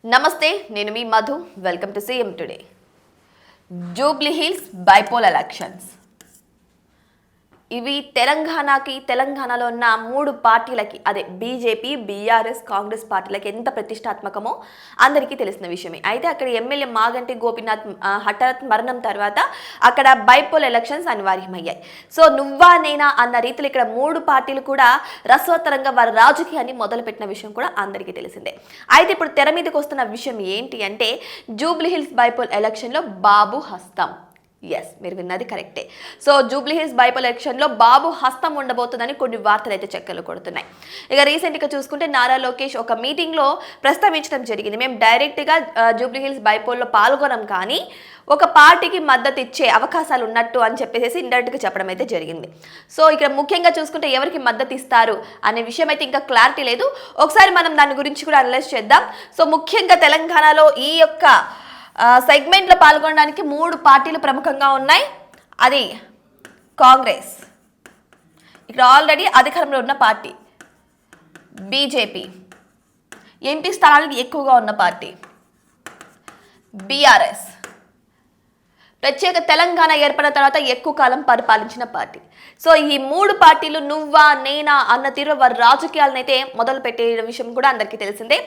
నమస్తే, నేను మీ Madhu. Welcome to CM today. Jubilee Hills bypoll elections ఇవి తెలంగాణలో ఉన్న మూడు పార్టీలకి, అదే బీజేపీ, బీఆర్ఎస్, కాంగ్రెస్ పార్టీలకి ఎంత ప్రతిష్టాత్మకమో అందరికీ తెలిసిన విషయమే. అయితే అక్కడ ఎమ్మెల్యే మాగంటి గోపీనాథ్ హఠాత్ మరణం తర్వాత అక్కడ బైపోల్ ఎలక్షన్స్ అనివార్యమయ్యాయి. సో నువ్వా నేనా అన్న రీతిలో ఇక్కడ మూడు పార్టీలు కూడా రసవత్తరంగా వారి రాజకీయాన్ని మొదలుపెట్టిన విషయం కూడా అందరికీ తెలిసిందే. అయితే ఇప్పుడు తెర మీదకి వస్తున్న విషయం ఏంటి అంటే జూబ్లీ హిల్స్ బైపోల్ ఎలక్షన్లో బాబు హస్తం. ఎస్, మీరు విన్నది కరెక్టే. సో జూబ్లీ హిల్స్ బైపోల్ ఎలక్షన్లో బాబు హస్తం ఉండబోతుందని కొన్ని వార్తలు అయితే చెక్కలు కొడుతున్నాయి. ఇక రీసెంట్గా చూసుకుంటే నారా లోకేష్ ఒక మీటింగ్లో ప్రస్తావించడం జరిగింది. మేము డైరెక్ట్గా జూబ్లీ హిల్స్ బైపోల్లో పాల్గొనం, కానీ ఒక పార్టీకి మద్దతు ఇచ్చే అవకాశాలు ఉన్నట్టు అని చెప్పేసి ఇండైరెక్ట్గా చెప్పడం అయితే జరిగింది. సో ఇక్కడ ముఖ్యంగా చూసుకుంటే ఎవరికి మద్దతు ఇస్తారు అనే విషయం అయితే ఇంకా క్లారిటీ లేదు. ఒకసారి మనం దాని గురించి కూడా అనలైజ్ చేద్దాం. సో ముఖ్యంగా తెలంగాణలో ఈ యొక్క సెగ్మెంట్లో పాల్గొనడానికి మూడు పార్టీలు ప్రముఖంగా ఉన్నాయి. అది కాంగ్రెస్, ఇక్కడ ఆల్రెడీ అధికారంలో ఉన్న పార్టీ. బీజేపీ, ఎంపీ స్థానాలు ఎక్కువగా ఉన్న పార్టీ. బీఆర్ఎస్, ప్రత్యేక తెలంగాణ ఏర్పడిన తర్వాత ఎక్కువ కాలం పరిపాలించిన పార్టీ. సో ఈ మూడు పార్టీలు నువ్వా నేనా అన్న తీరు వారి రాజకీయాలను అయితే మొదలు పెట్టే విషయం కూడా అందరికీ తెలిసిందే.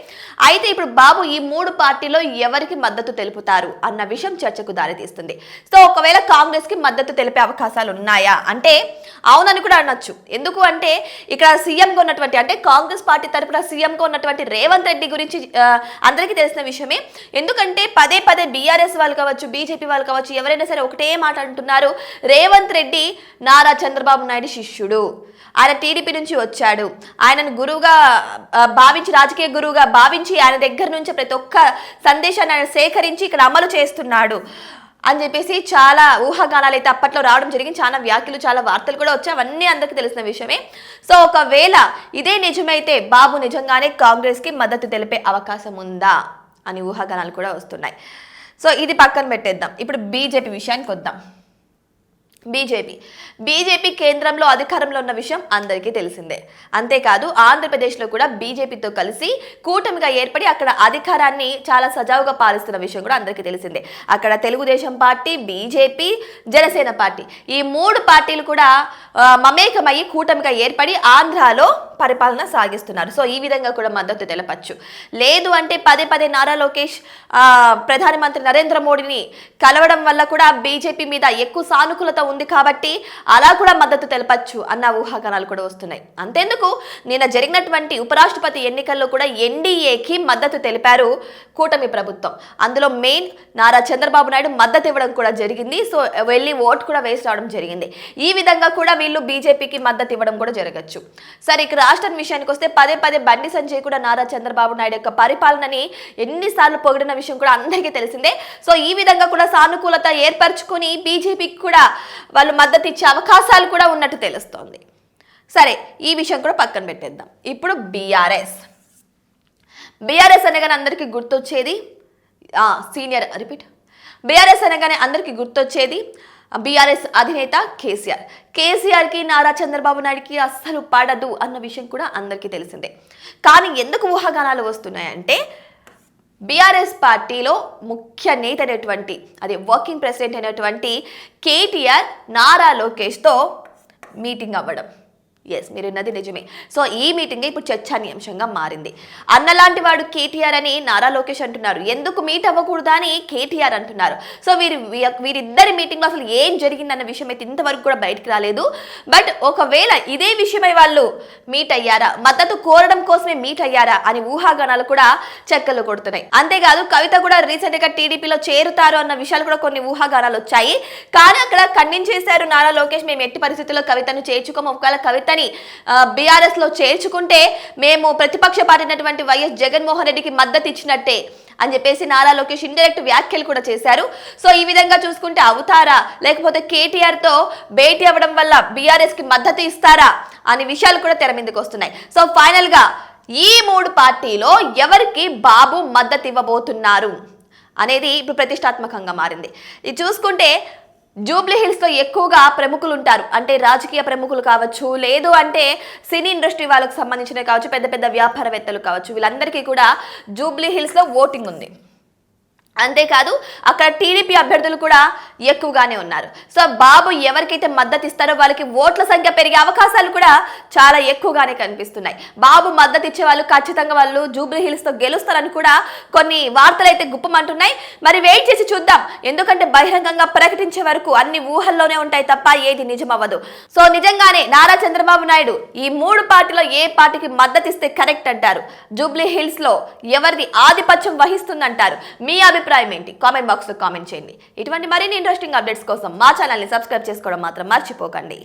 అయితే ఇప్పుడు బాబు ఈ మూడు పార్టీలో ఎవరికి మద్దతు తెలుపుతారు అన్న విషయం చర్చకు దారితీస్తుంది. సో ఒకవేళ కాంగ్రెస్కి మద్దతు తెలిపే అవకాశాలు ఉన్నాయా అంటే అవునని కూడా అనొచ్చు. ఎందుకు అంటే ఇక్కడ సీఎంగా ఉన్నటువంటి, అంటే కాంగ్రెస్ పార్టీ తరపున సీఎంగా ఉన్నటువంటి రేవంత్ రెడ్డి గురించి అందరికీ తెలిసిన విషయమే. ఎందుకంటే పదే పదే బీఆర్ఎస్ వాళ్ళు కావచ్చు, బీజేపీ వాళ్ళు కావచ్చు, ఎవరైనా సరే ఒకటే మాట అంటున్నారు, రేవంత్ రెడ్డి నారా చంద్రబాబు నాయుడు శిష్యుడు, ఆయన టీడీపీ నుంచి వచ్చాడు, ఆయనను గురువుగా భావించి, రాజకీయ గురువుగా భావించి ఆయన దగ్గర నుంచి ప్రతి ఒక్క సందేశాన్ని ఆయన సేకరించి ఇక్కడ అమలు చేస్తున్నాడు అని చెప్పేసి చాలా ఊహాగానాలు అయితే అప్పట్లో రావడం జరిగింది. చాలా వ్యాఖ్యలు, చాలా వార్తలు కూడా వచ్చాయి. అవన్నీ అందరికీ తెలిసిన విషయమే. సో ఒకవేళ ఇదే నిజమైతే బాబు నిజంగానే కాంగ్రెస్కి మద్దతు తెలిపే అవకాశం ఉందా అని ఊహాగానాలు కూడా వస్తున్నాయి. సో ఇది పక్కన పెట్టేద్దాం. ఇప్పుడు బీజేపీ విషయానికి వద్దాం. బీజేపీ కేంద్రంలో అధికారంలో ఉన్న విషయం అందరికీ తెలిసిందే. అంతేకాదు ఆంధ్రప్రదేశ్లో కూడా బీజేపీతో కలిసి కూటమిగా ఏర్పడి అక్కడ అధికారాన్ని చాలా సజావుగా పాలిస్తున్న విషయం కూడా అందరికీ తెలిసిందే. అక్కడ Telugu Desam party, BJP, Janasena party, ఈ మూడు పార్టీలు కూడా మమేకమయ్యి కూటమిగా ఏర్పడి ఆంధ్రాలో పరిపాలన సాగిస్తున్నారు. సో ఈ విధంగా కూడా మద్దతు తెలపచ్చు. లేదు అంటే పదే పదే నారా లోకేష్ ప్రధానమంత్రి నరేంద్ర మోడీని కలవడం వల్ల కూడా బీజేపీ మీద ఎక్కువ సానుకూలత ఉంది కాబట్టి అలా కూడా మద్దతు తెలపచ్చు అన్న ఊహాగానాలు కూడా వస్తున్నాయి. అంతేందుకు నిన్న జరిగినటువంటి ఉపరాష్ట్రపతి ఎన్నికల్లో కూడా ఎన్డీఏకి మద్దతు తెలిపారు కూటమి ప్రభుత్వం. అందులో మెయిన్ నారా చంద్రబాబు నాయుడు మద్దతు ఇవ్వడం కూడా జరిగింది. సో వెళ్ళి ఓటు కూడా వేసి రావడం జరిగింది. ఈ విధంగా కూడా వీళ్ళు బీజేపీకి మద్దతు ఇవ్వడం కూడా జరగచ్చు. సరే, ఇక రాష్ట్రం విషయానికి వస్తే పదే పదే బండి సంజయ్ కూడా నారా చంద్రబాబు నాయుడు యొక్క పరిపాలనని ఎన్నిసార్లు పొగిడిన విషయం కూడా అందరికీ తెలిసిందే. సో ఈ విధంగా కూడా సానుకూలత ఏర్పరచుకుని బీజేపీకి కూడా వాళ్ళు మద్దతు ఇచ్చే అవకాశాలు కూడా ఉన్నట్టు తెలుస్తోంది. సరే, ఈ విషయం కూడా పక్కన పెట్టేద్దాం. ఇప్పుడు బీఆర్ఎస్ అనగానే అందరికీ గుర్తొచ్చేది బీఆర్ఎస్ అనగానే అందరికీ గుర్తొచ్చేది బీఆర్ఎస్ అధినేత కేసీఆర్కి నారా చంద్రబాబు నాయుడుకి అస్సలు పడదు అన్న విషయం కూడా అందరికీ తెలిసిందే. కానీ ఎందుకు ఊహాగానాలు వస్తున్నాయంటే బీఆర్ఎస్ పార్టీలో ముఖ్య నేత అయినటువంటి, అదే వర్కింగ్ ప్రెసిడెంట్ అయినటువంటి కేటీఆర్ నారా లోకేష్తో మీటింగ్ అవ్వడం. ఎస్, మీరు విన్నది నిజమే. సో ఈ మీటింగ్ ఇప్పుడు చర్చానీయాంశంగా మారింది. అన్నలాంటి వాడు కేటీఆర్ అని నారా లోకేష్ అంటున్నారు. ఎందుకు మీట్ అవ్వకూడదా అని కేటీఆర్ అంటున్నారు. సో వీరిద్దరి మీటింగ్లో అసలు ఏం జరిగిందన్న విషయం అయితే ఇంతవరకు కూడా బయటకు రాలేదు. బట్ ఒకవేళ ఇదే విషయమై వాళ్ళు మీట్ అయ్యారా, మద్దతు కోరడం కోసమే మీట్ అయ్యారా అని ఊహాగానాలు కూడా చెక్కలు కొడుతున్నాయి. అంతేకాదు కవిత కూడా రీసెంట్గా టీడీపీలో చేరుతారు అన్న విషయాలు కూడా కొన్ని ఊహాగానాలు వచ్చాయి. కానీ అక్కడ ఖండించేశారు నారా లోకేష్, మేము ఎట్టి పరిస్థితుల్లో కవితను చేర్చుకోము, ఒకవేళ కవిత బీఆర్ఎస్ లో చేర్చుకుంటే మేము ప్రతిపక్ష పార్టీ అయినటువంటి వైఎస్ జగన్మోహన్ రెడ్డికి మద్దతు ఇచ్చినట్టే అని చెప్పేసి నారా లోకేష్ ఇండైరెక్ట్ వ్యాఖ్యలు కూడా చేశారు. సో ఈ విధంగా చూసుకుంటే అవుతారా, లేకపోతే కేటీఆర్ తో భేటీ అవ్వడం వల్ల బీఆర్ఎస్ కి మద్దతు ఇస్తారా అనే విషయాలు కూడా తెర మీదకి వస్తున్నాయి. సో ఫైనల్ గా ఈ మూడు పార్టీలో ఎవరికి బాబు మద్దతు ఇవ్వబోతున్నారు అనేది ఇప్పుడు ప్రతిష్టాత్మకంగా మారింది. ఇది చూసుకుంటే జూబ్లీ హిల్స్ లో ఎక్కువగా ప్రముఖులు ఉంటారు. అంటే రాజకీయ ప్రముఖులు కావచ్చు, లేదు అంటే సినీ ఇండస్ట్రీ వాళ్ళకు సంబంధించిన కావచ్చు, పెద్ద పెద్ద వ్యాపారవేత్తలు కావచ్చు, వీళ్ళందరికీ కూడా జూబ్లీ హిల్స్ లో ఓటింగ్ ఉంది. అంతేకాదు అక్కడ టీడీపీ అభ్యర్థులు కూడా ఎక్కువగానే ఉన్నారు. సో బాబు ఎవరికైతే మద్దతు ఇస్తారో వాళ్ళకి ఓట్ల సంఖ్య పెరిగే అవకాశాలు కూడా చాలా ఎక్కువగానే కనిపిస్తున్నాయి. బాబు మద్దతు ఇచ్చే వాళ్ళు ఖచ్చితంగా వాళ్ళు జూబ్లీ హిల్స్ తో గెలుస్తారని కూడా కొన్ని వార్తలు అయితే గుప్పమంటున్నాయి. మరి వెయిట్ చేసి చూద్దాం, ఎందుకంటే బహిరంగంగా ప్రకటించే వరకు అన్ని ఊహల్లోనే ఉంటాయి తప్ప ఏది నిజం అవ్వదు. సో నిజంగానే నారా చంద్రబాబు నాయుడు ఈ 3 పార్టీలో ఏ పార్టీకి మద్దతు ఇస్తే కరెక్ట్ అంటారు? జూబ్లీ హిల్స్ లో ఎవరిది ఆధిపత్యం వహిస్తుందంటారు? మీ అభిప్రాయం ఏంటి? కామెంట్ బాక్స్ లో కామెంట్ చేయండి. ఇటువంటి మరిన్ని ఇంట్రెస్టింగ్ అప్డేట్స్ కోసం మా ఛానల్ ని సబ్స్క్రైబ్ చేసుకోవడం మాత్రం మర్చిపోకండి.